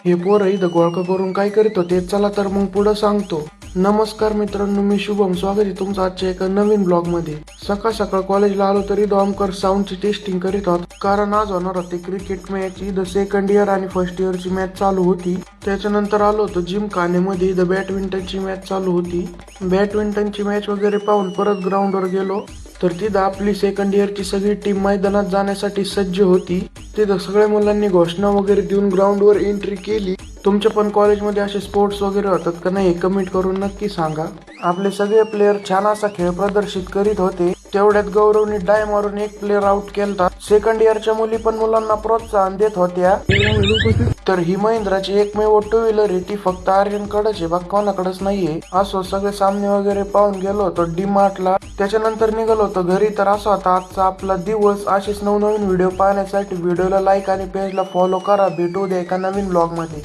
हे पोरं इथं गोळका करून काय करीत होते चला तर मग पुढे सांगतो. नमस्कार मित्रांनो, मी शुभम. स्वागत आहे तुमचं आजच्या एका नवीन ब्लॉग मध्ये. सकाळ सकाळ कॉलेजला आलो तरी डॉमकर साऊंडची टेस्टिंग करीत होत, कारण आज होणार होती क्रिकेट मॅच. इथं सेकंड इयर आणि फर्स्ट इयरची मॅच चालू होती. त्याच्यानंतर आलो होतो जिम खाण्यामध्ये. इथं बॅडमिंटनची मॅच चालू होती. बॅडमिंटनची मॅच वगैरे पाहून परत ग्राउंडवर गेलो तर तिथं आपली सेकंड इयरची सगळी टीम मैदानात जाण्यासाठी सज्ज होती. तिथं सगळ्या मुलांनी घोषणा वगैरे देऊन ग्राउंडवर एंट्री केली. तुमच्या पण कॉलेजमध्ये असे स्पोर्ट्स वगैरे होतात का नाही, कमेंट करून नक्की सांगा. आपले सगळे प्लेयर छान असा खेळ प्रदर्शित करीत होते. तेवढ्यात गौरवनी डाय मारून एक प्लेयर आउट केलता. सेकंड इयरच्या मुली पण मुलांना प्रोत्साहन देत होत्या. तर ही महिंद्राची एकमेव टू व्हीलर आहे, ती फक्त आर्यनकडेच आहे, बाकी कोणाकडेच नाहीये. असो सगळे सामने वगैरे पाहून गेलो होतो डी-मार्टला. त्याच्यानंतर निघालो होतो घरी. तर असा होता आजचा आपला दिवस. असेच नवनवीन व्हिडिओ पाहण्यासाठी व्हिडिओला लाईक आणि पेजला फॉलो करा. भेटू उद्या एका नवीन ब्लॉग मध्ये.